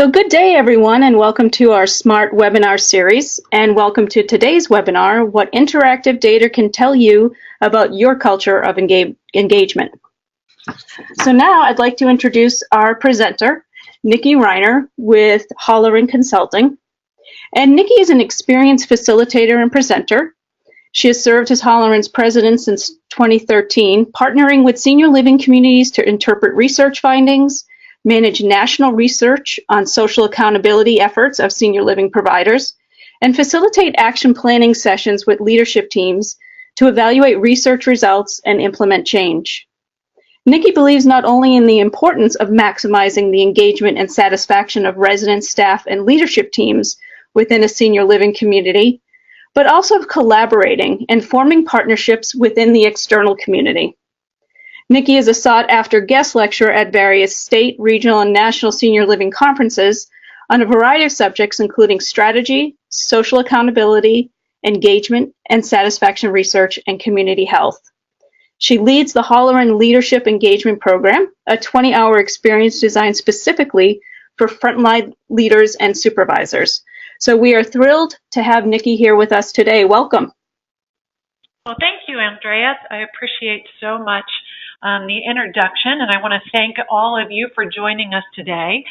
So good day, everyone, and welcome to our SMART webinar series, and welcome to today's webinar, What Interactive Data Can Tell You About Your Culture of Engagement. So now I'd like to introduce our presenter, Nikki Reiner with Holleran Consulting. And Nikki is an experienced facilitator and presenter. She has served as Holleran's president since 2013, partnering with senior living communities to interpret research findings, manage national research on social accountability efforts of senior living providers, and facilitate action planning sessions with leadership teams to evaluate research results and implement change. Nikki believes not only in the importance of maximizing the engagement and satisfaction of residents, staff, and leadership teams within a senior living community, but also of collaborating and forming partnerships within the external community. Nikki is a sought-after guest lecturer at various state, regional, and national senior living conferences on a variety of subjects, including strategy, social accountability, engagement, and satisfaction research, and community health. She leads the Holleran Leadership Engagement Program, a 20-hour experience designed specifically for frontline leaders and supervisors. So we are thrilled to have Nikki here with us today. Welcome. Well, thank you, Andrea. I appreciate so much the introduction, and I want to thank all of you for joining us today.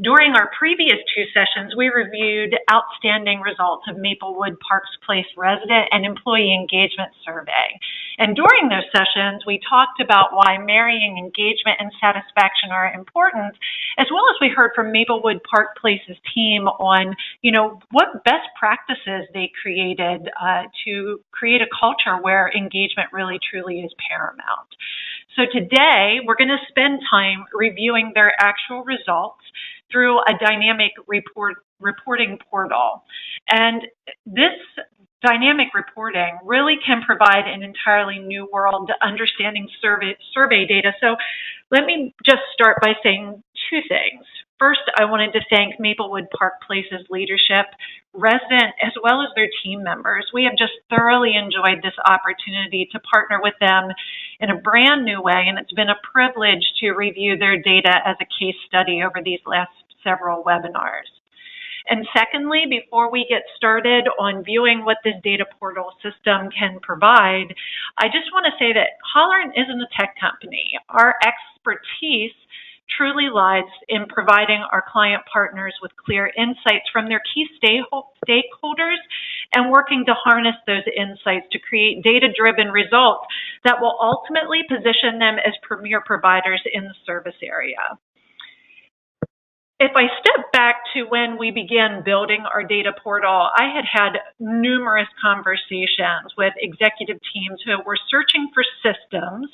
During our previous two sessions, we reviewed outstanding results of Maplewood Parks Place resident and employee engagement survey. And during those sessions, we talked about why marrying engagement and satisfaction are important, as well as we heard from Maplewood Park Place's team on, what best practices they created to create a culture where engagement really truly is paramount. So today, we're going to spend time reviewing their actual results through a dynamic reporting portal. And this dynamic reporting really can provide an entirely new world to understanding survey data. So let me just start by saying two things. First, I wanted to thank Maplewood Park Place's leadership, resident, as well as their team members. We have just thoroughly enjoyed this opportunity to partner with them in a brand new way, and it's been a privilege to review their data as a case study over these last several webinars. And secondly, before we get started on viewing what this data portal system can provide, I just want to say that Holleran isn't a tech company. Our expertise truly lies in providing our client partners with clear insights from their key stakeholders and working to harness those insights to create data-driven results that will ultimately position them as premier providers in the service area. If I step back to when we began building our data portal, I had numerous conversations with executive teams who were searching for systems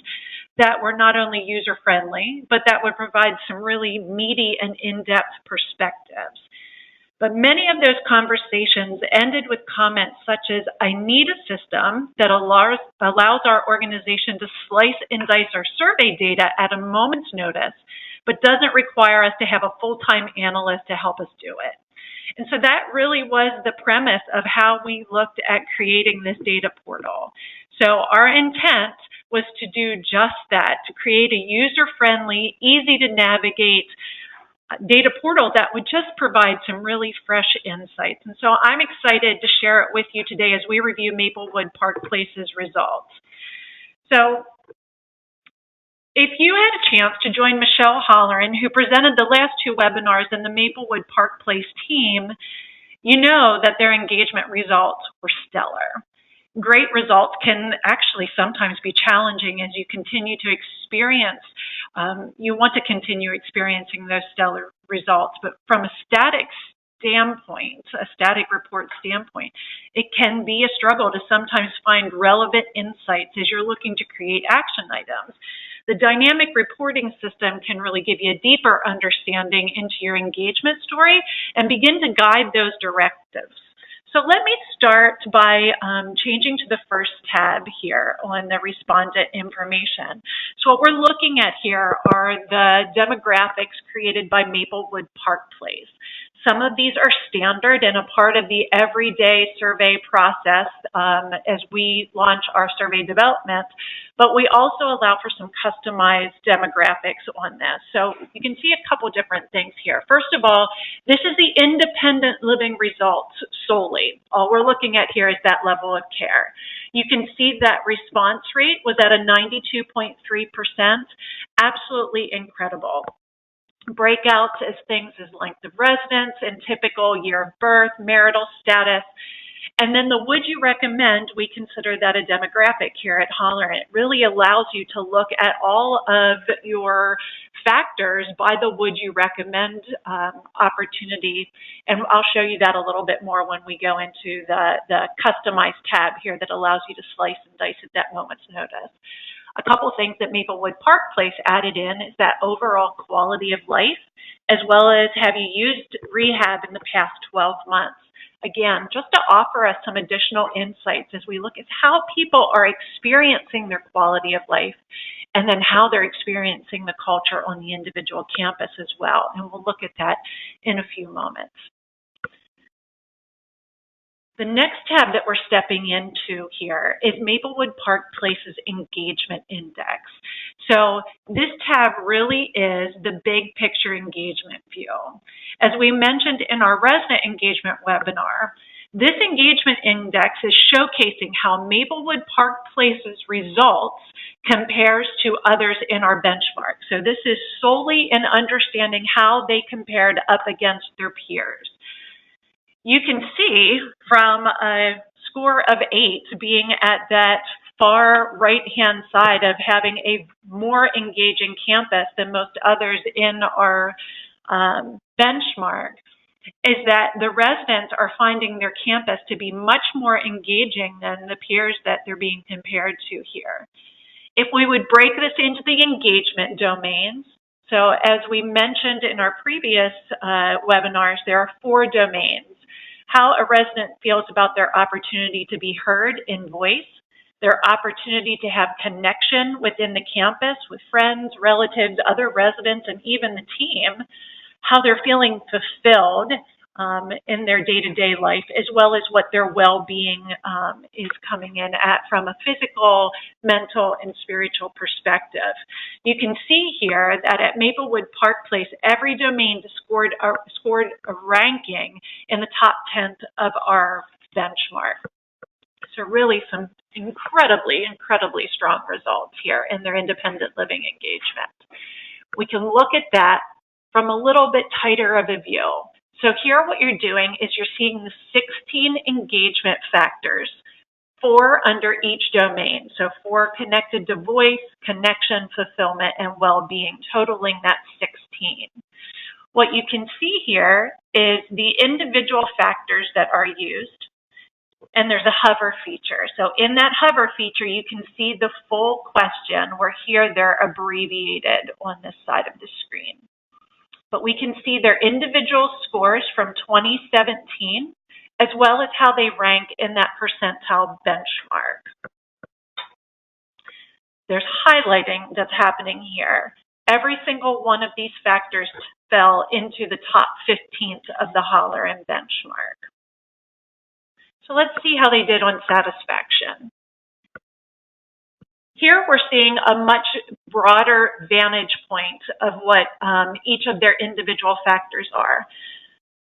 that were not only user-friendly, but that would provide some really meaty and in-depth perspectives. But many of those conversations ended with comments such as, I need a system that allows our organization to slice and dice our survey data at a moment's notice, but doesn't require us to have a full-time analyst to help us do it. And so that really was the premise of how we looked at creating this data portal. So our intent was to do just that, to create a user-friendly, easy-to-navigate data portal that would just provide some really fresh insights. And so I'm excited to share it with you today as we review Maplewood Park Place's results. So if you had a chance to join Michelle Holleran, who presented the last two webinars in the Maplewood Park Place team, you know that their engagement results were stellar. Great results can actually sometimes be challenging as you continue to experience, you want to continue experiencing those stellar results, but from a static standpoint, a static report standpoint, it can be a struggle to sometimes find relevant insights as you're looking to create action items. The dynamic reporting system can really give you a deeper understanding into your engagement story and begin to guide those directives. So let me start by changing to the first tab here on the respondent information. So what we're looking at here are the demographics created by Maplewood Park Place. Some of these are standard and a part of the everyday survey process as we launch our survey development, but we also allow for some customized demographics on this. So you can see a couple different things here. First of all, this is the independent living results solely. All we're looking at here is that level of care. You can see that response rate was at a 92.3%, absolutely incredible. Breakouts as things as length of residence and typical year of birth, marital status. And then the would you recommend, we consider that a demographic here at Holler. It really allows you to look at all of your factors by the would you recommend opportunity. And I'll show you that a little bit more when we go into the customized tab here that allows you to slice and dice at that moment's notice. A couple things that Maplewood Park Place added in is that overall quality of life, as well as have you used rehab in the past 12 months. Again, just to offer us some additional insights as we look at how people are experiencing their quality of life and then how they're experiencing the culture on the individual campus as well. And we'll look at that in a few moments. The next tab that we're stepping into here is Maplewood Park Place's Engagement Index. So this tab really is the big picture engagement view. As we mentioned in our resident engagement webinar, this engagement index is showcasing how Maplewood Park Place's results compares to others in our benchmark. So this is solely in understanding how they compared up against their peers. You can see from a score of 8 being at that far right-hand side of having a more engaging campus than most others in our benchmark, is that the residents are finding their campus to be much more engaging than the peers that they're being compared to here. If we would break this into the engagement domains, so as we mentioned in our previous webinars, there are 4 domains. How a resident feels about their opportunity to be heard in voice, their opportunity to have connection within the campus with friends, relatives, other residents, and even the team, how they're feeling fulfilled in their day-to-day life, as well as what their well-being is coming in at from a physical, mental, and spiritual perspective. You can see here that at Maplewood Park Place, every domain scored a ranking in the top 10th of our benchmark. So really some incredibly strong results here in their independent living engagement. We can look at that from a little bit tighter of a view. So here what you're doing is you're seeing the 16 engagement factors, 4 under each domain. So 4 connected to voice, connection, fulfillment, and well-being, totaling that 16. What you can see here is the individual factors that are used, and there's a hover feature. So in that hover feature, you can see the full question, where here they're abbreviated on this side of the screen. But we can see their individual scores from 2017, as well as how they rank in that percentile benchmark. There's highlighting that's happening here. Every single one of these factors fell into the top 15th of the Holler and benchmark. So let's see how they did on satisfaction. Here we're seeing a much broader vantage point of what each of their individual factors are.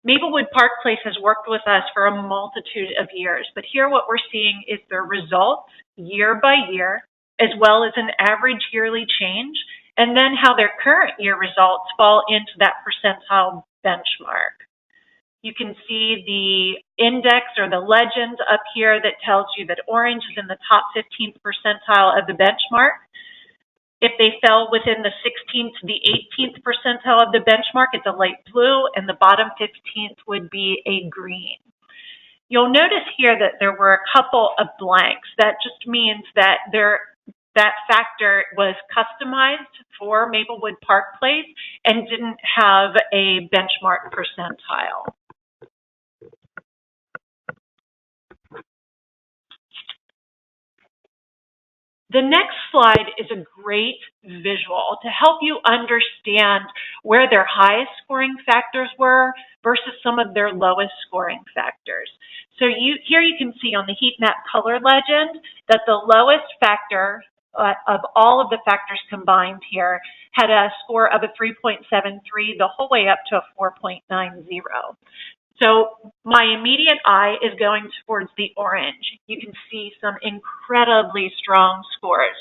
Maplewood Park Place has worked with us for a multitude of years, but here what we're seeing is their results year by year, as well as an average yearly change, and then how their current year results fall into that percentile benchmark. You can see the index or the legend up here that tells you that orange is in the top 15th percentile of the benchmark. If they fell within the 16th to the 18th percentile of the benchmark, it's a light blue, and the bottom 15th would be a green. You'll notice here that there were a couple of blanks. That just means that that factor was customized for Maplewood Park Place and didn't have a benchmark percentile. The next slide is a great visual to help you understand where their highest scoring factors were versus some of their lowest scoring factors. So here you can see on the heat map color legend that the lowest factor of all of the factors combined here had a score of a 3.73 the whole way up to a 4.90. So my immediate eye is going towards the orange. You can see some incredibly strong scores.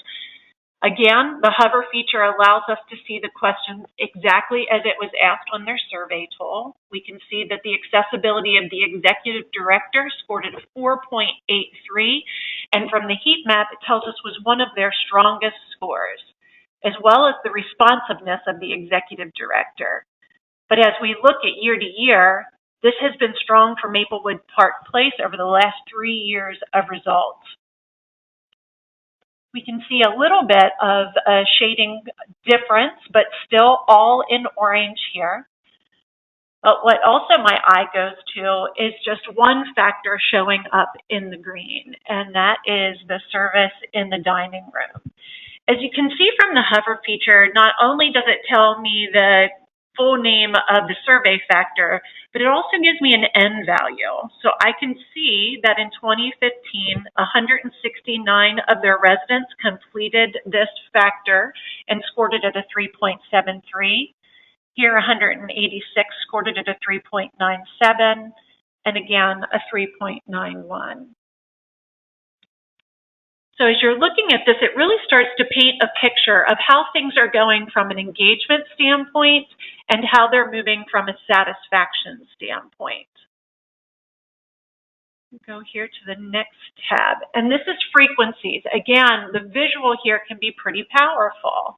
Again, the hover feature allows us to see the questions exactly as it was asked on their survey tool. We can see that the accessibility of the executive director scored at a 4.83, and from the heat map, it tells us was one of their strongest scores, as well as the responsiveness of the executive director. But as we look at year to year, this has been strong for Maplewood Park Place over the last 3 years of results. We can see a little bit of a shading difference, but still all in orange here. But what also my eye goes to is just one factor showing up in the green, and that is the service in the dining room. As you can see from the hover feature, not only does it tell me the full name of the survey factor, but it also gives me an N value. So I can see that in 2015, 169 of their residents completed this factor and scored it at a 3.73. Here, 186 scored it at a 3.97, and again, a 3.91. So as you're looking at this, it really starts to paint a picture of how things are going from an engagement standpoint and how they're moving from a satisfaction standpoint. Go here to the next tab, and this is frequencies. Again, the visual here can be pretty powerful.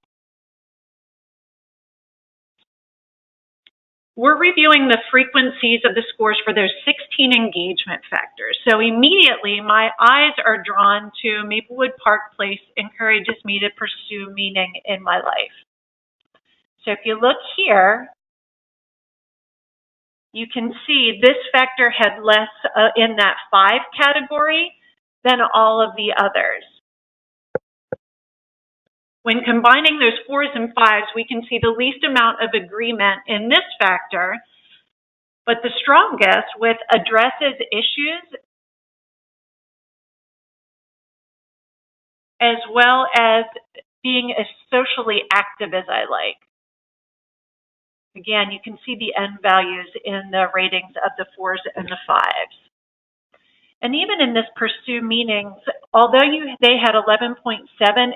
We're reviewing the frequencies of the scores for those 16 engagement factors. So immediately my eyes are drawn to Maplewood Park Place encourages me to pursue meaning in my life. So if you look here, you can see this factor had less in that 5 category than all of the others. When combining those 4s and 5s, we can see the least amount of agreement in this factor, but the strongest with addresses issues as well as being as socially active as I like. Again, you can see the N values in the ratings of the 4s and the 5s. And even in this pursue meanings, although they had 11.7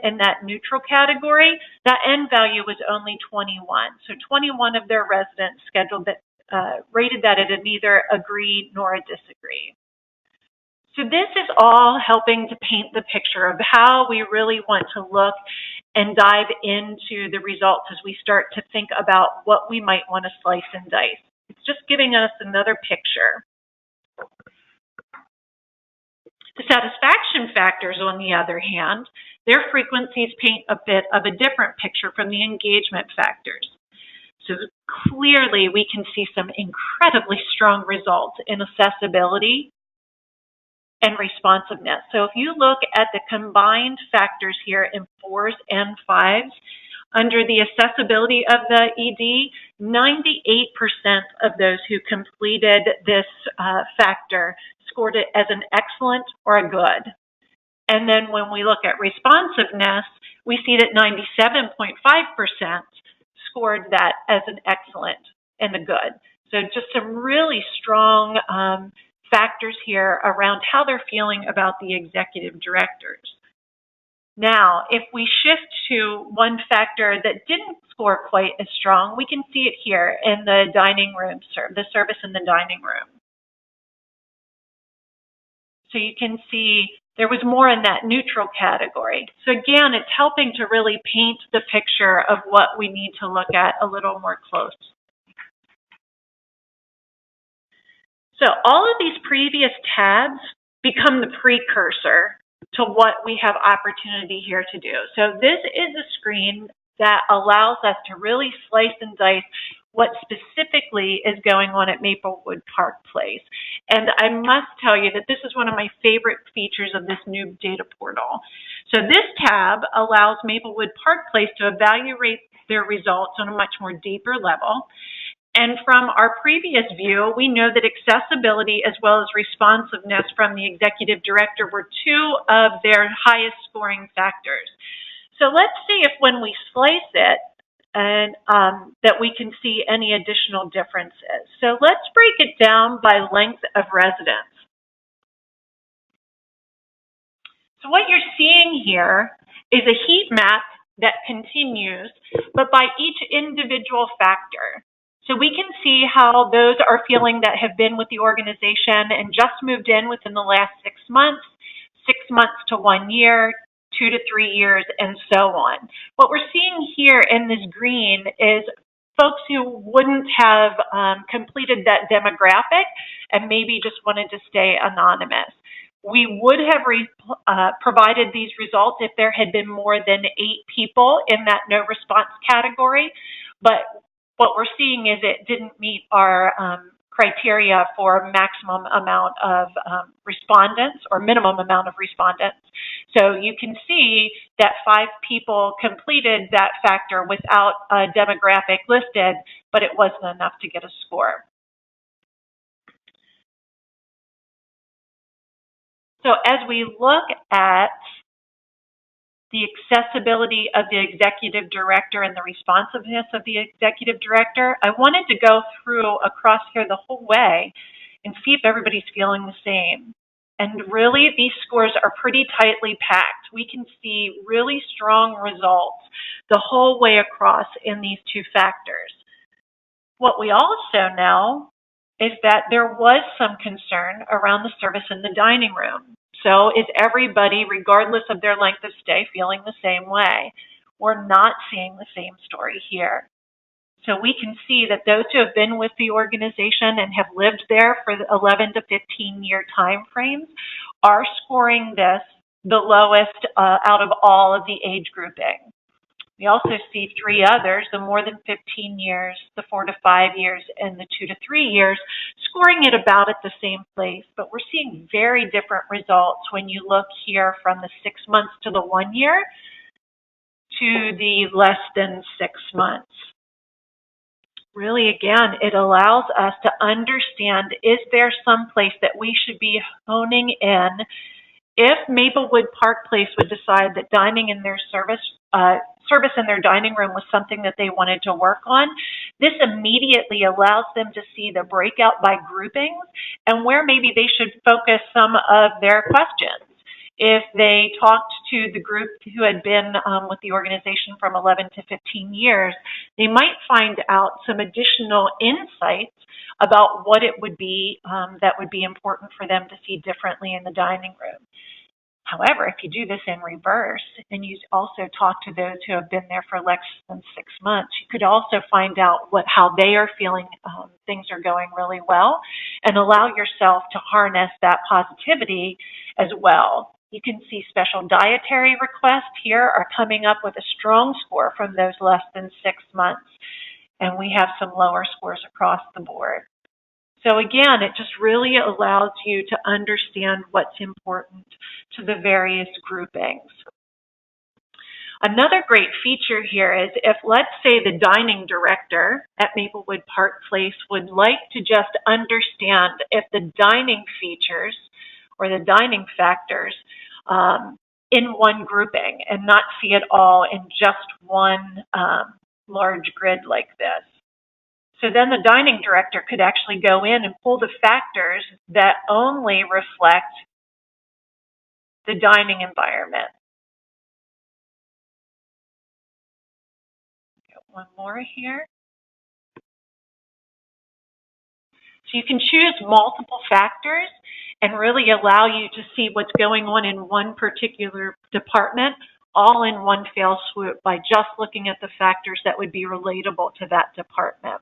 in that neutral category, that N value was only 21. So 21 of their residents rated that at a neither agree nor a disagree. So this is all helping to paint the picture of how we really want to look and dive into the results as we start to think about what we might want to slice and dice. It's just giving us another picture. The satisfaction factors, on the other hand, their frequencies paint a bit of a different picture from the engagement factors. So clearly we can see some incredibly strong results in accessibility and responsiveness. So if you look at the combined factors here in 4s and 5s, under the accessibility of the ED, 98% of those who completed this factor scored it as an excellent or a good. And then when we look at responsiveness, we see that 97.5% scored that as an excellent and a good. So just some really strong factors here around how they're feeling about the executive directors. Now, if we shift to one factor that didn't score quite as strong, we can see it here in the dining room, the service in the dining room. So you can see there was more in that neutral category. So again, it's helping to really paint the picture of what we need to look at a little more close. So all of these previous tabs become the precursor to what we have opportunity here to do. So this is a screen that allows us to really slice and dice what specifically is going on at Maplewood Park Place. And I must tell you that this is one of my favorite features of this new data portal. So this tab allows Maplewood Park Place to evaluate their results on a much more deeper level. And from our previous view, we know that accessibility as well as responsiveness from the executive director were two of their highest scoring factors. So let's see if when we slice it, and that we can see any additional differences. So let's break it down by length of residence. So what you're seeing here is a heat map that continues, but by each individual factor. So we can see how those are feeling that have been with the organization and just moved in within the last 6 months, 6 months to 1 year, 2 to 3 years, and so on. What we're seeing here in this green is folks who wouldn't have completed that demographic and maybe just wanted to stay anonymous. We would have provided these results if there had been more than 8 people in that no response category, but what we're seeing is it didn't meet our criteria for maximum amount of respondents or minimum amount of respondents. So you can see that 5 people completed that factor without a demographic listed, but it wasn't enough to get a score. So as we look at the accessibility of the executive director and the responsiveness of the executive director, I wanted to go through across here the whole way and see if everybody's feeling the same. And really, these scores are pretty tightly packed. We can see really strong results the whole way across in these 2 factors. What we also know is that there was some concern around the service in the dining room. So is everybody, regardless of their length of stay, feeling the same way? We're not seeing the same story here. So we can see that those who have been with the organization and have lived there for the 11 to 15-year time frames are scoring this the lowest out of all of the age grouping. We also see 3 others, the more than 15 years, the 4 to 5 years, and the 2 to 3 years, scoring it about at the same place. But we're seeing very different results when you look here from the 6 months to the 1 year to the less than 6 months. Really, again, it allows us to understand, is there some place that we should be honing in if Maplewood Park Place would decide that dining in their service in their dining room was something that they wanted to work on. This immediately allows them to see the breakout by groupings and where maybe they should focus some of their questions. If they talked to the group who had been with the organization from 11 to 15 years, they might find out some additional insights about what it would be that would be important for them to see differently in the dining room. However, if you do this in reverse and you also talk to those who have been there for less than 6 months, you could also find out how they are feeling things are going really well and allow yourself to harness that positivity as well. You can see special dietary requests here are coming up with a strong score from those less than 6 months, and we have some lower scores across the board. So again, it just really allows you to understand what's important to the various groupings. Another great feature here is if, let's say, the dining director at Maplewood Park Place would like to just understand if the dining features or the dining factors in one grouping and not see it all in just one large grid like this. So then the dining director could actually go in and pull the factors that only reflect the dining environment. Get one more here. So you can choose multiple factors and really allow you to see what's going on in one particular department all in one fell swoop by just looking at the factors that would be relatable to that department.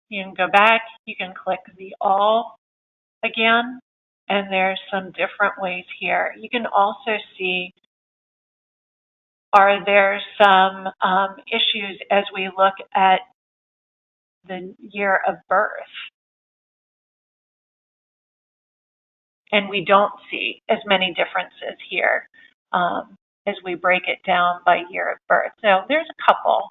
You can go back, you can click the all again, and there's some different ways here. You can also see, are there some issues as we look at the year of birth? and we don't see as many differences here as we break it down by year of birth. So there's a couple.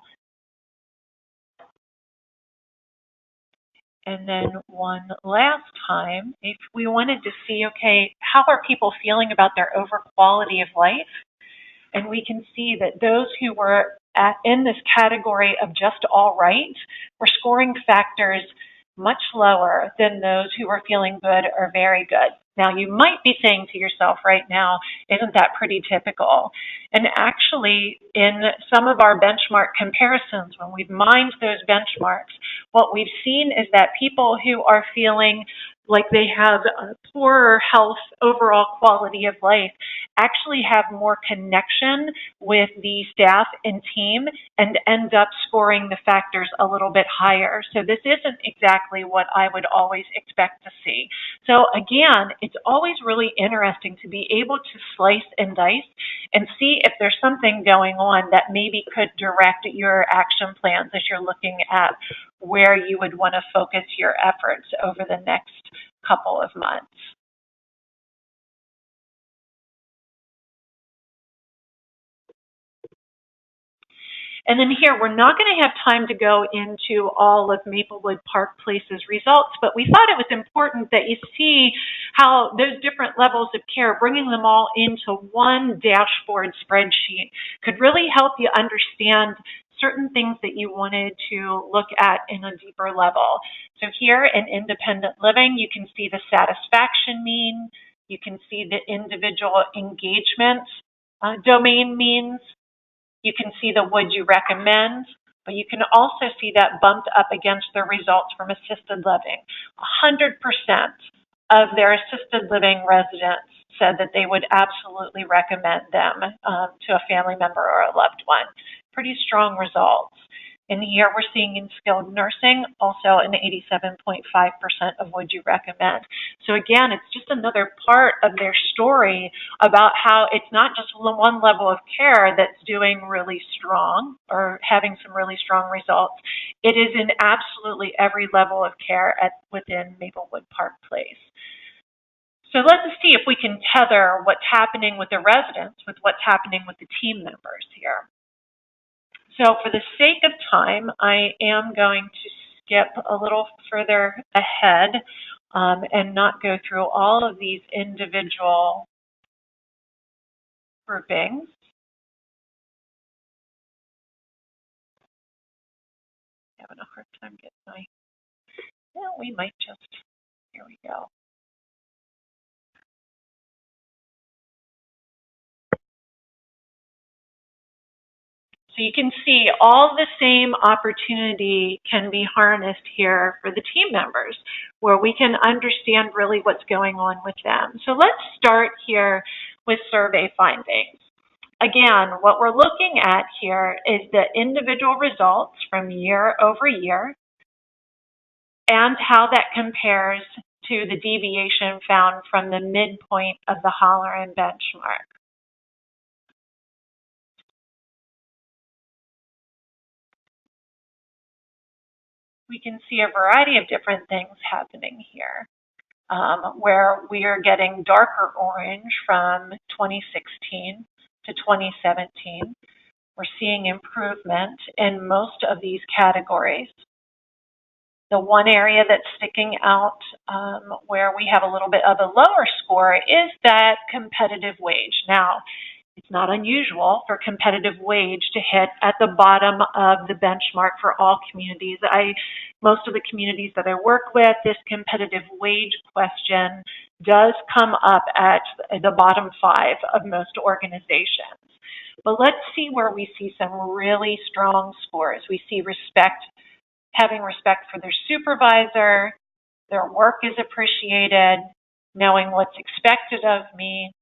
And then one last time, if we wanted to see, okay, how are people feeling about their overall quality of life? And we can see that those who were in this category of just all right were scoring factors much lower than those who were feeling good or very good. Now, you might be saying to yourself right now, isn't that pretty typical? And actually, in some of our benchmark comparisons, when we've mined those benchmarks, what we've seen is that people who are feeling like they have a poorer health, overall quality of life, actually have more connection with the staff and team and end up scoring the factors a little bit higher. So this isn't exactly what I would always expect to see. So again, it's always really interesting to be able to slice and dice and see if there's something going on that maybe could direct your action plans as you're looking at where you would want to focus your efforts over the next couple of months. And then here, we're not going to have time to go into all of Maplewood Park Place's results, but we thought it was important that you see how those different levels of care, bringing them all into one dashboard spreadsheet, could really help you understand certain things that you wanted to look at in a deeper level. So here in independent living, you can see the satisfaction mean, you can see the individual engagement domain means, you can see the would you recommend, but you can also see that bumped up against the results from assisted living. 100% of their assisted living residents said that they would absolutely recommend them to a family member or a loved one. Pretty strong results. And here we're seeing in skilled nursing also an 87.5% of would you recommend. So again, it's just another part of their story about how it's not just one level of care that's doing really strong or having some really strong results. It is in absolutely every level of care within Maplewood Park Place. So let's see if we can tether what's happening with the residents with what's happening with the team members here. So for the sake of time, I am going to skip a little further ahead and not go through all of these individual groupings. Having a hard time getting my, well, we might just, here we go. So you can see all the same opportunity can be harnessed here for the team members, where we can understand really what's going on with them. So let's start here with survey findings. Again, what we're looking at here is the individual results from year over year and how that compares to the deviation found from the midpoint of the Halloran benchmark. We can see a variety of different things happening here, where we are getting darker orange from 2016 to 2017. We're seeing improvement in most of these categories. The one area that's sticking out where we have a little bit of a lower score is that competitive wage. Now, it's not unusual for competitive wage to hit at the bottom of the benchmark for all communities. Most of the communities that I work with, this competitive wage question does come up at the bottom 5 of most organizations. But let's see where we see some really strong scores. We see having respect for their supervisor, their work is appreciated, knowing what's expected of me,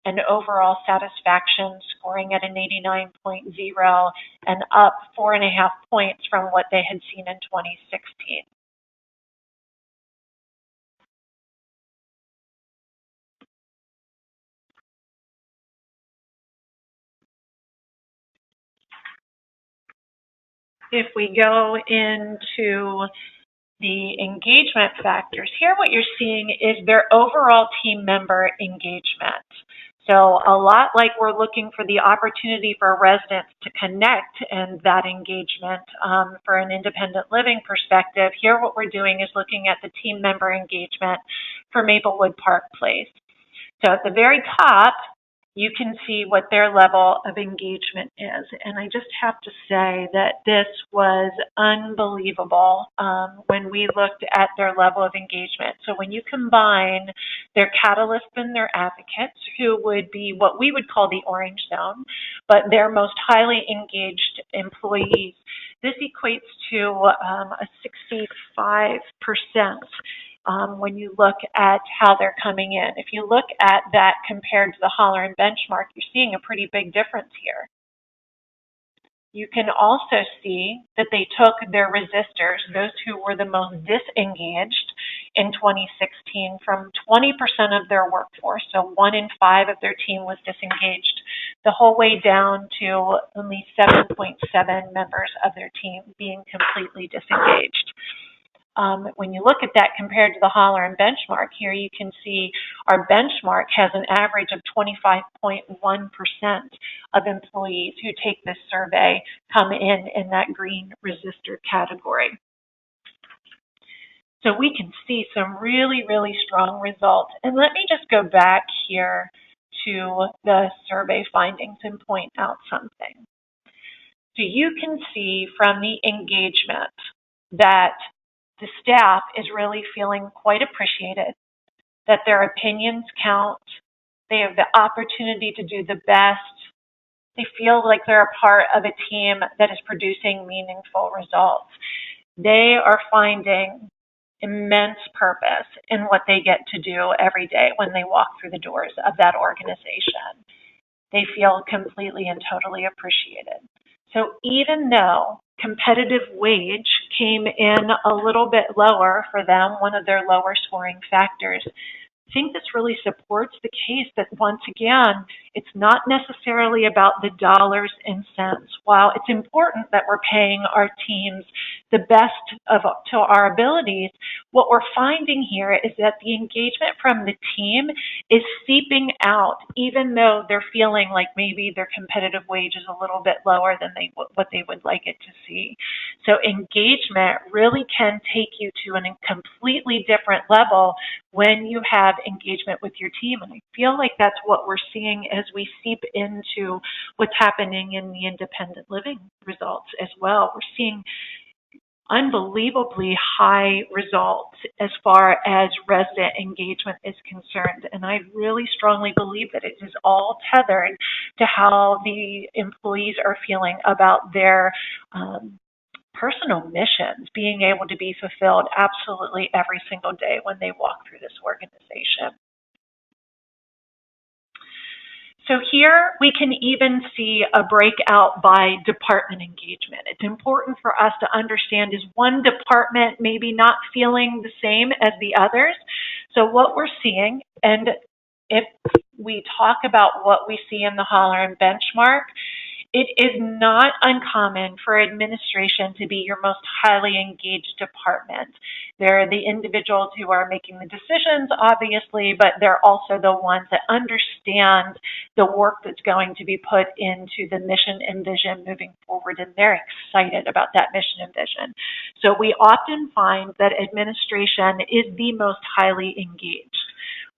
and overall satisfaction scoring at an 89.0 and up 4.5 points from what they had seen in 2016. If we go into the engagement factors, here what you're seeing is their overall team member engagement. So a lot like we're looking for the opportunity for residents to connect and that engagement for an independent living perspective, here what we're doing is looking at the team member engagement for Maplewood Park Place. So at the very top, you can see what their level of engagement is. And I just have to say that this was unbelievable when we looked at their level of engagement. So when you combine their catalysts and their advocates, who would be what we would call the orange zone, but their most highly engaged employees, this equates to a 65%. When you look at how they're coming in. If you look at that compared to the Holleran benchmark, you're seeing a pretty big difference here. You can also see that they took their resistors, those who were the most disengaged in 2016, from 20% of their workforce, so 1 in 5 of their team was disengaged, the whole way down to only 7.7 members of their team being completely disengaged. When you look at that compared to the Holleran benchmark, here you can see our benchmark has an average of 25.1% of employees who take this survey come in that green resistor category. So we can see some really, really strong results. And let me just go back here to the survey findings and point out something. So you can see from the engagement that the staff is really feeling quite appreciated, that their opinions count, they have the opportunity to do the best, they feel like they're a part of a team that is producing meaningful results. They are finding immense purpose in what they get to do every day when they walk through the doors of that organization. They feel completely and totally appreciated. So even though competitive wage came in a little bit lower for them, one of their lower scoring factors, I think this really supports the case that, once again, it's not necessarily about the dollars and cents. While it's important that we're paying our teams the best to our abilities, what we're finding here is that the engagement from the team is seeping out, even though they're feeling like maybe their competitive wage is a little bit lower than what they would like it to see. So engagement really can take you to a completely different level when you have engagement with your team. And I feel like that's what we're seeing as we seep into what's happening in the independent living results as well. We're seeing unbelievably high results as far as resident engagement is concerned. And I really strongly believe that it is all tethered to how the employees are feeling about their personal missions being able to be fulfilled absolutely every single day when they walk through this organization. So here we can even see a breakout by department engagement. It's important for us to understand, is one department maybe not feeling the same as the others? So what we're seeing, and if we talk about what we see in the Holleran benchmark, it is not uncommon for administration to be your most highly engaged department. They're the individuals who are making the decisions, obviously, but they're also the ones that understand the work that's going to be put into the mission and vision moving forward, and they're excited about that mission and vision. So we often find that administration is the most highly engaged.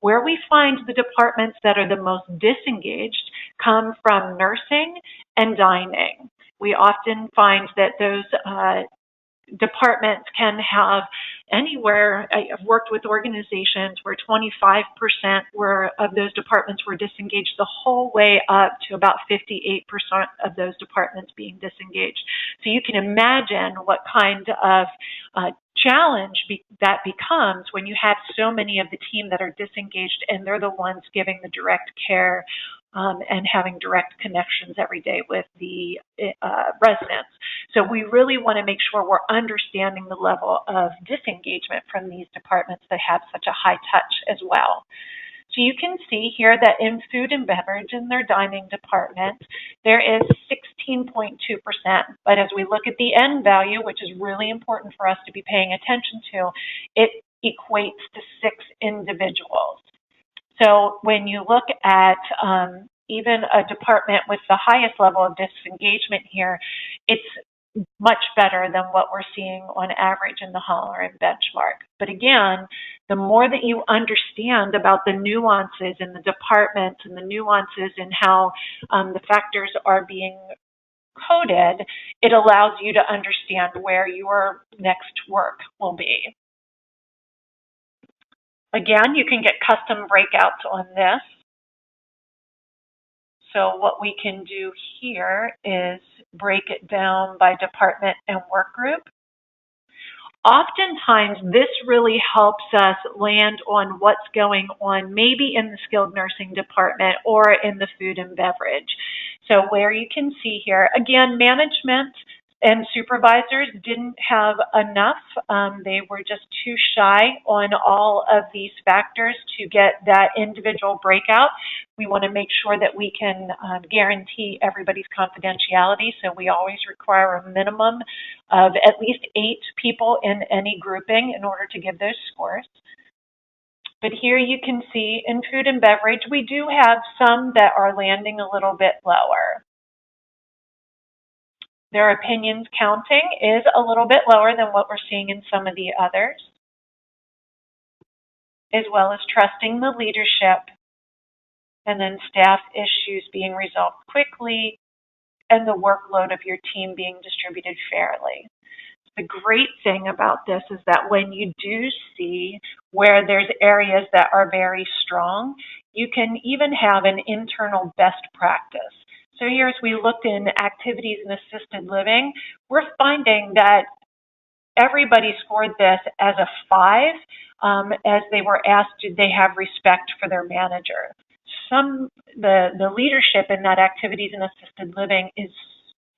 Where we find the departments that are the most disengaged come from nursing and dining. We often find that those departments can have anywhere. I've worked with organizations where 25% of those departments were disengaged, the whole way up to about 58% of those departments being disengaged. So you can imagine what kind of challenge that becomes when you have so many of the team that are disengaged and they're the ones giving the direct care and having direct connections every day with the residents. So we really want to make sure we're understanding the level of disengagement from these departments that have such a high touch as well. So you can see here that in food and beverage in their dining department, there is 16.2%. But as we look at the end value, which is really important for us to be paying attention to, it equates to 6 individuals. So when you look at even a department with the highest level of disengagement here, it's much better than what we're seeing on average in the Halloran benchmark. But again, the more that you understand about the nuances in the departments and the nuances in how the factors are being coded, it allows you to understand where your next work will be. Again, you can get custom breakouts on this. So what we can do here is break it down by department and work group. Oftentimes, this really helps us land on what's going on maybe in the skilled nursing department or in the food and beverage. So where you can see here, again, management and supervisors didn't have enough. They were just too shy on all of these factors to get that individual breakout. We want to make sure that we can guarantee everybody's confidentiality, so we always require a minimum of at least 8 people in any grouping in order to give those scores. But here you can see in food and beverage, we do have some that are landing a little bit lower. Their opinions counting is a little bit lower than what we're seeing in some of the others, as well as trusting the leadership, and then staff issues being resolved quickly, and the workload of your team being distributed fairly. The great thing about this is that when you do see where there's areas that are very strong, you can even have an internal best practice. So here, as we looked in activities and assisted living, we're finding that everybody scored this as a 5 as they were asked, did they have respect for their manager? The leadership in that activities and assisted living is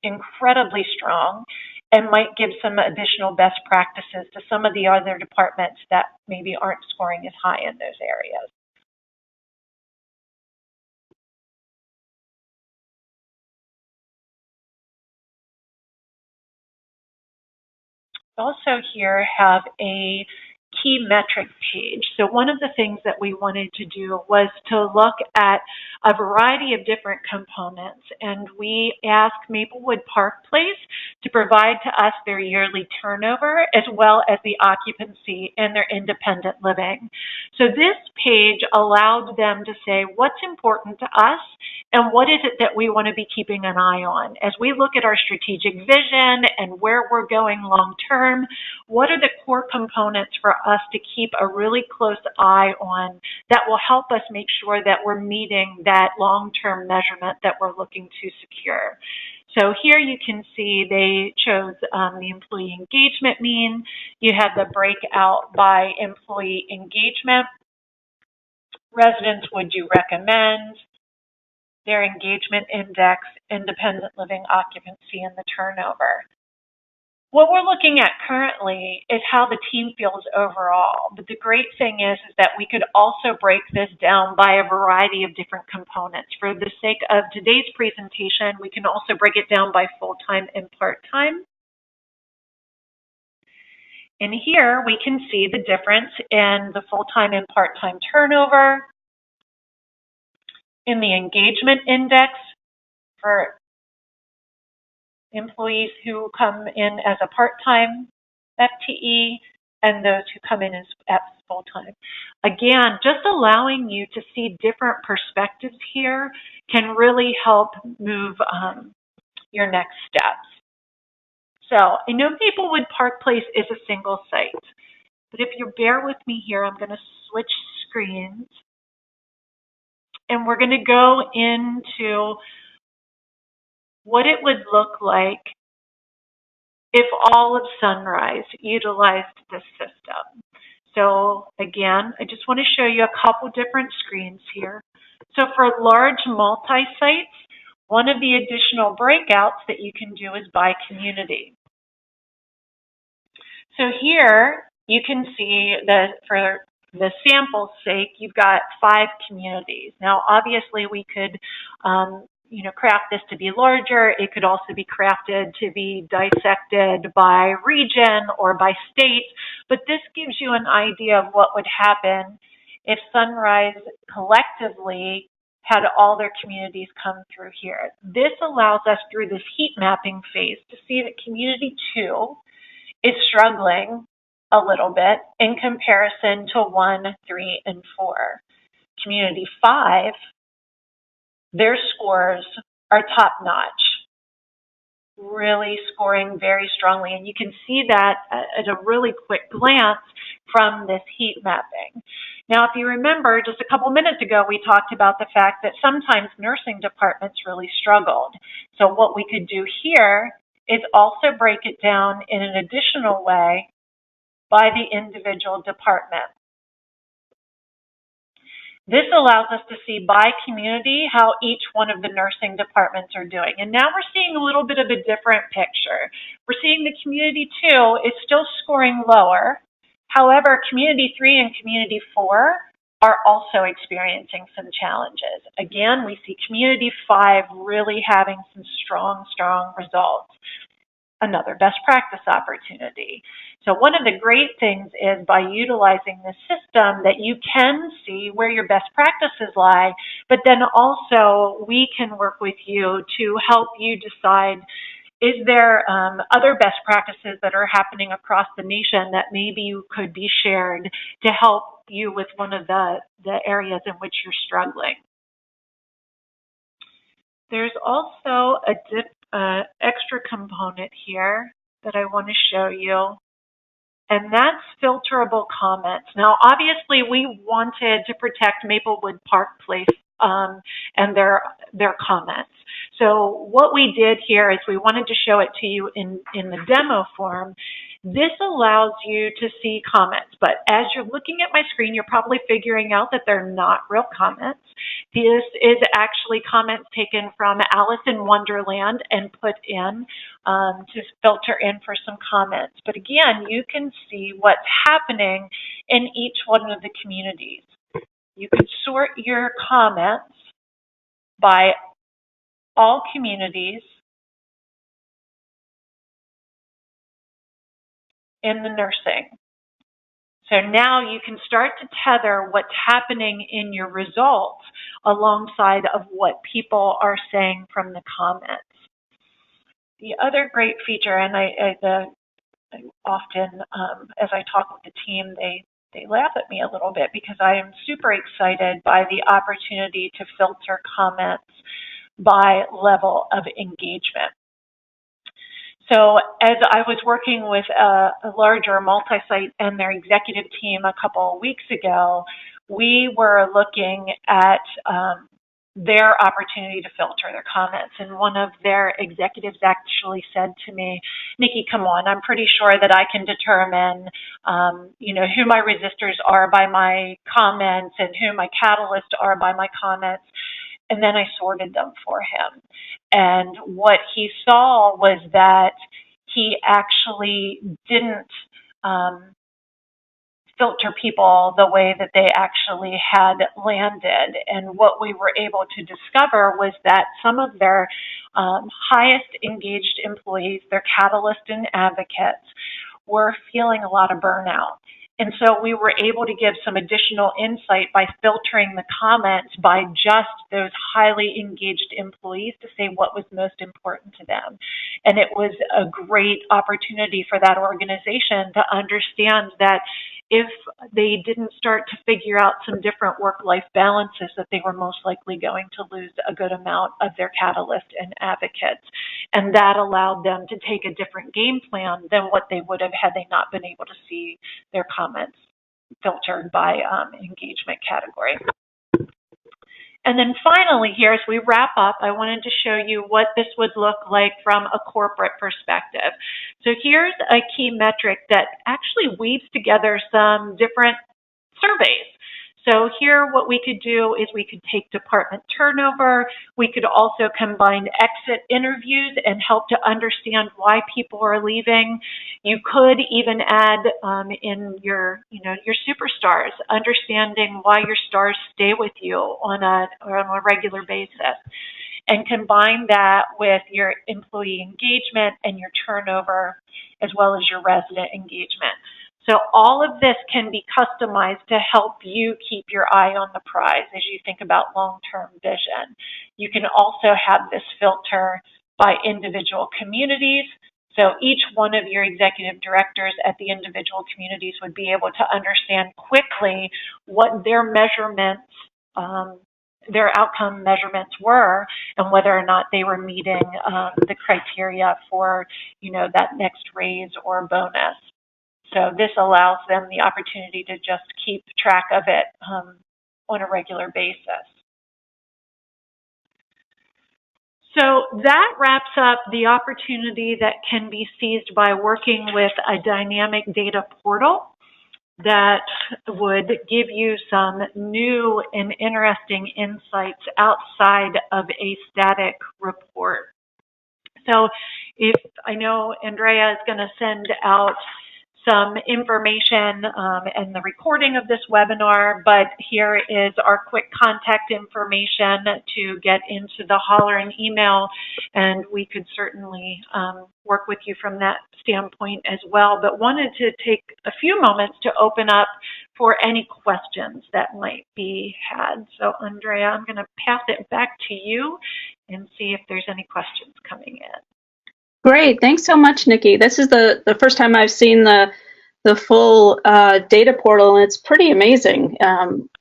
incredibly strong and might give some additional best practices to some of the other departments that maybe aren't scoring as high in those areas. Also here have a key metric page. So one of the things that we wanted to do was to look at a variety of different components, and we asked Maplewood Park Place to provide to us their yearly turnover as well as the occupancy in their independent living. So this page allowed them to say what's important to us and what is it that we want to be keeping an eye on. As we look at our strategic vision and where we're going long term, what are the core components for us to keep a really close eye on that will help us make sure that we're meeting that long-term measurement that we're looking to secure. So here you can see they chose the employee engagement mean. You have the breakout by employee engagement. Residents would you recommend? Their engagement index, independent living occupancy, and the turnover. What we're looking at currently is how the team feels overall. But the great thing is that we could also break this down by a variety of different components. For the sake of today's presentation, we can also break it down by full-time and part-time. And here we can see the difference in the full-time and part-time turnover, in the engagement index for employees who come in as a part-time FTE and those who come in as full-time. Again, just allowing you to see different perspectives here can really help move your next steps. So I know Maplewood Park Place is a single site, but if you bear with me here, I'm going to switch screens and we're going to go into what it would look like if all of Sunrise utilized this system. So again, I just want to show you a couple different screens here. So for large multi-sites, one of the additional breakouts that you can do is by community. So here you can see that for the sample's sake, you've got 5 communities. Now, obviously, we could, craft this to be larger. It could also be crafted to be dissected by region or by state, but this gives you an idea of what would happen if Sunrise collectively had all their communities come through here. This allows us, through this heat mapping phase, to see that Community 2 is struggling a little bit in comparison to 1, 3, and 4. Community 5, their scores are top-notch, really scoring very strongly. And you can see that at a really quick glance from this heat mapping. Now, if you remember, just a couple minutes ago, we talked about the fact that sometimes nursing departments really struggled. So what we could do here is also break it down in an additional way by the individual department. This allows us to see by community how each one of the nursing departments are doing. And now we're seeing a little bit of a different picture. We're seeing the Community 2 is still scoring lower. However, Community 3 and Community 4 are also experiencing some challenges. Again, we see Community 5 really having some strong results. Another best practice opportunity. So one of the great things is by utilizing this system that you can see where your best practices lie, but then also we can work with you to help you decide, is there other best practices that are happening across the nation that maybe you could be shared to help you with one of the areas in which you're struggling. There's also a extra component here that I want to show you, and that's filterable comments. Now, obviously, we wanted to protect Maplewood Park Place and their comments. So what we did here is we wanted to show it to you in the demo form. This allows you to see comments, but as you're looking at my screen, you're probably figuring out that they're not real comments. This is actually comments taken from Alice in Wonderland and put in to filter in for some comments. But again, you can see what's happening in each one of the communities. You can sort your comments by all communities in the nursing. So now you can start to tether what's happening in your results alongside of what people are saying from the comments. The other great feature, and I often, as I talk with the team, they laugh at me a little bit because I am super excited by the opportunity to filter comments by level of engagement. So as I was working with a larger multi-site and their executive team a couple of weeks ago, we were looking at their opportunity to filter their comments. And one of their executives actually said to me, Nikki, come on, I'm pretty sure that I can determine who my resistors are by my comments and who my catalysts are by my comments. And then I sorted them for him. And what he saw was that he actually didn't filter people the way that they actually had landed. And what we were able to discover was that some of their highest engaged employees, their catalysts and advocates, were feeling a lot of burnout. And so we were able to give some additional insight by filtering the comments by just those highly engaged employees to say what was most important to them. And it was a great opportunity for that organization to understand that if they didn't start to figure out some different work-life balances, that they were most likely going to lose a good amount of their catalysts and advocates. And that allowed them to take a different game plan than what they would have had they not been able to see their comments filtered by engagement category. And then finally here, as we wrap up, I wanted to show you what this would look like from a corporate perspective. So here's a key metric that actually weaves together some different surveys. So here what we could do is we could take department turnover. We could also combine exit interviews and help to understand why people are leaving. You could even add in your superstars, understanding why your stars stay with you on a regular basis, and combine that with your employee engagement and your turnover, as well as your resident engagement. So all of this can be customized to help you keep your eye on the prize as you think about long-term vision. You can also have this filter by individual communities. So each one of your executive directors at the individual communities would be able to understand quickly what their measurements, their outcome measurements were, and whether or not they were meeting the criteria for, that next raise or bonus. So this allows them the opportunity to just keep track of it on a regular basis. So that wraps up the opportunity that can be seized by working with a dynamic data portal that would give you some new and interesting insights outside of a static report. So I know Andrea is going to send out some information and the recording of this webinar, but here is our quick contact information to get into the holler and email, and we could certainly work with you from that standpoint as well, but wanted to take a few moments to open up for any questions that might be had. So Andrea, I'm going to pass it back to you and see if there's any questions coming in. Great. Thanks so much, Nikki. This is the first time I've seen the full data portal, and it's pretty amazing.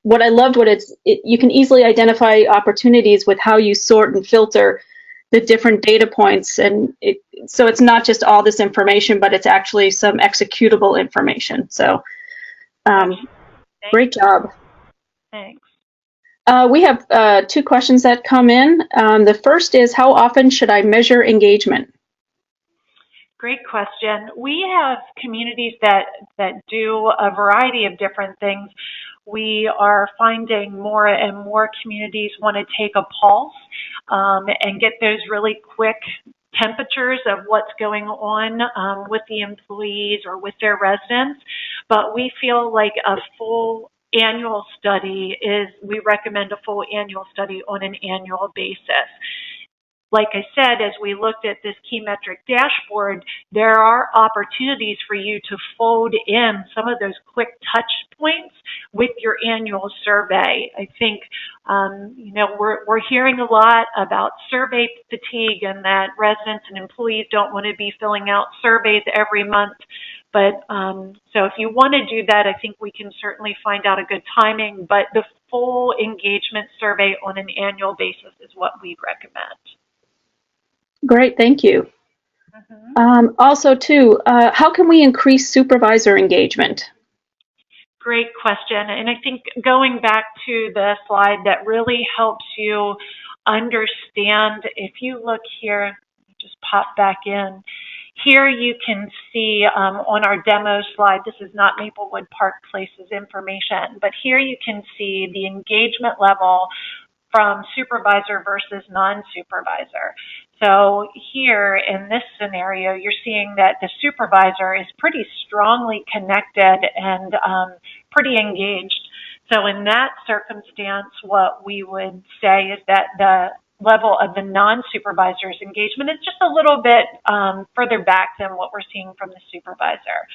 What I loved, you can easily identify opportunities with how you sort and filter the different data points, and so it's not just all this information, but it's actually some executable information. So great job. Thanks. We have 2 questions that come in. The first is, how often should I measure engagement? Great question. We have communities that do a variety of different things. We are finding more and more communities want to take a pulse and get those really quick temperatures of what's going on with the employees or with their residents. But we feel like a full annual study we recommend a full annual study on an annual basis. Like I said, as we looked at this key metric dashboard, there are opportunities for you to fold in some of those quick touch points with your annual survey. I think, we're hearing a lot about survey fatigue and that residents and employees don't want to be filling out surveys every month. But so if you want to do that, I think we can certainly find out a good timing. But the full engagement survey on an annual basis is what we recommend. Great, thank you. Also, too, how can we increase supervisor engagement? Great question. And I think going back to the slide that really helps you understand, if you look here, just pop back in. Here you can see on our demo slide, this is not Maplewood Park Place's information, but here you can see the engagement level from supervisor versus non-supervisor. So here in this scenario, you're seeing that the supervisor is pretty strongly connected and pretty engaged. So in that circumstance, what we would say is that the level of the non-supervisor's engagement is just a little bit further back than what we're seeing from the supervisor.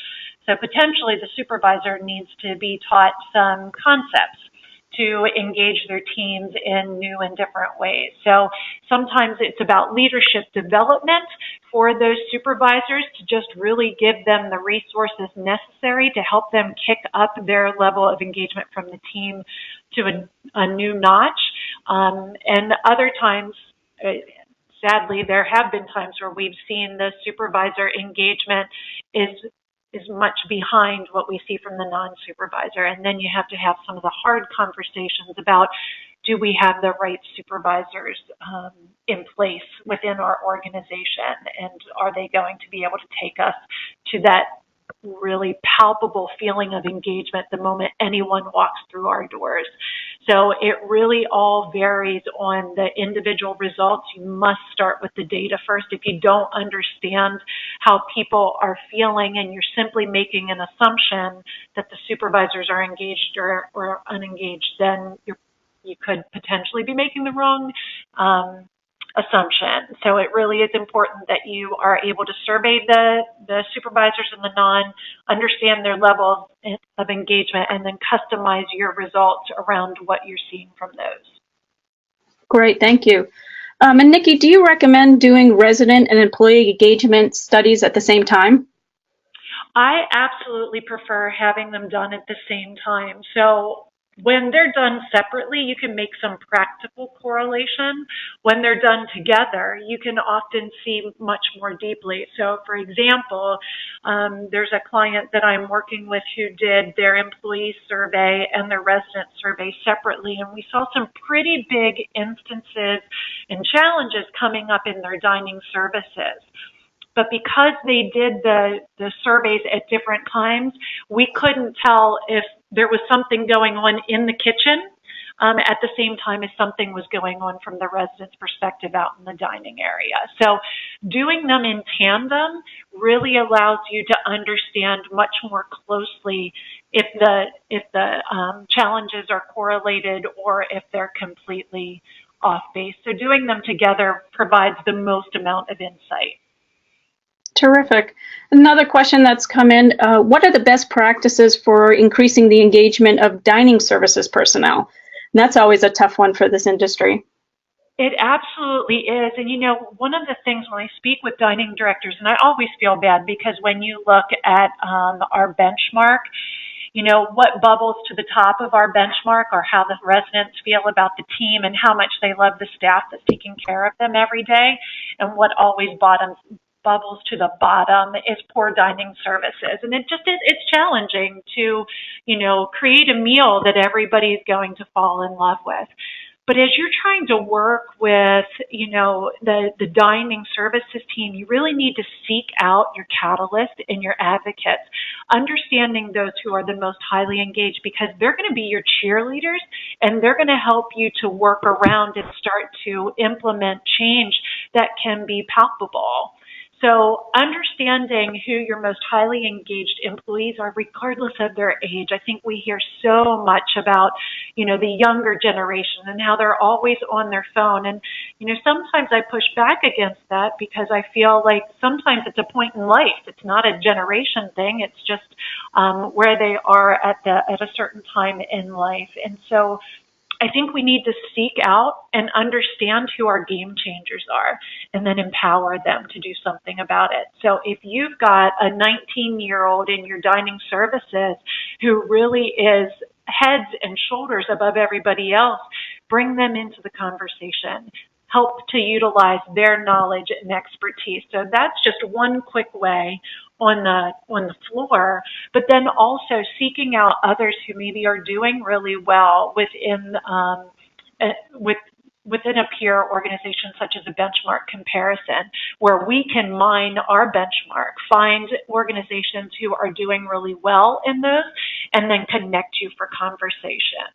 So potentially the supervisor needs to be taught some concepts to engage their teams in new and different ways. So sometimes it's about leadership development for those supervisors to just really give them the resources necessary to help them kick up their level of engagement from the team to a new notch. And other times, sadly, there have been times where we've seen the supervisor engagement is much behind what we see from the non-supervisor. And then you have to have some of the hard conversations about, do we have the right supervisors in place within our organization? And are they going to be able to take us to that really palpable feeling of engagement the moment anyone walks through our doors. So it really all varies on the individual results. You must start with the data first. If you don't understand how people are feeling and you're simply making an assumption that the supervisors are engaged or unengaged, then you could potentially be making the wrong assumption. So it really is important that you are able to survey the supervisors and the non, understand their level of engagement, and then customize your results around what you're seeing from those. Great, thank you. And Nikki, do you recommend doing resident and employee engagement studies at the same time? I absolutely prefer having them done at the same time. So when they're done separately, you can make some practical correlation. When they're done together, you can often see much more deeply. So for example, there's a client that I'm working with who did their employee survey and their resident survey separately, and we saw some pretty big instances and challenges coming up in their dining services. But because they did the surveys at different times, we couldn't tell if there was something going on in the kitchen at the same time as something was going on from the resident's perspective out in the dining area. So doing them in tandem really allows you to understand much more closely if the challenges are correlated or if they're completely off base. So doing them together provides the most amount of insight. Terrific. Another question that's come in, what are the best practices for increasing the engagement of dining services personnel? And that's always a tough one for this industry. It absolutely is. And you know, one of the things when I speak with dining directors, and I always feel bad because when you look at our benchmark, you know, what bubbles to the top of our benchmark are how the residents feel about the team and how much they love the staff that's taking care of them every day. And what always bubbles to the bottom is poor dining services. And it just is, it's challenging to, you know, create a meal that everybody's going to fall in love with. But as you're trying to work with, you know, the dining services team, you really need to seek out your catalysts and your advocates, understanding those who are the most highly engaged, because they're going to be your cheerleaders and they're going to help you to work around and start to implement change that can be palpable. So understanding who your most highly engaged employees are, regardless of their age. I think we hear so much about, you know, the younger generation and how they're always on their phone. And, you know, sometimes I push back against that because I feel like sometimes it's a point in life. It's not a generation thing. It's just where they are at a certain time in life. And so I think we need to seek out and understand who our game changers are and then empower them to do something about it. So if you've got a 19-year-old in your dining services who really is heads and shoulders above everybody else, bring them into the conversation. Help to utilize their knowledge and expertise. So that's just one quick way on the floor, but then also seeking out others who maybe are doing really well within within a peer organization, such as a benchmark comparison, where we can mine our benchmark, find organizations who are doing really well in those, and then connect you for conversation.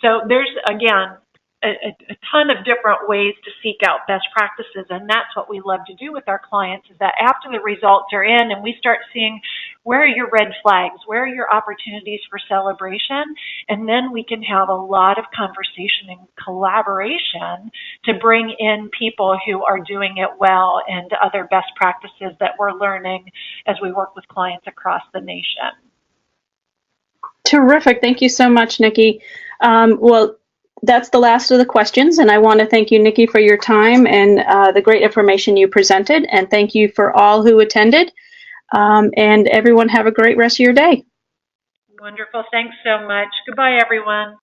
So there's, again, a ton of different ways to seek out best practices, and that's what we love to do with our clients, is that after the results are in and we start seeing where are your red flags, where are your opportunities for celebration, and then we can have a lot of conversation and collaboration to bring in people who are doing it well and other best practices that we're learning as we work with clients across the nation. Terrific. Thank you so much, Nikki. Well, that's the last of the questions, and I want to thank you, Nikki, for your time and the great information you presented, and thank you for all who attended, and everyone have a great rest of your day. Wonderful. Thanks so much. Goodbye, everyone.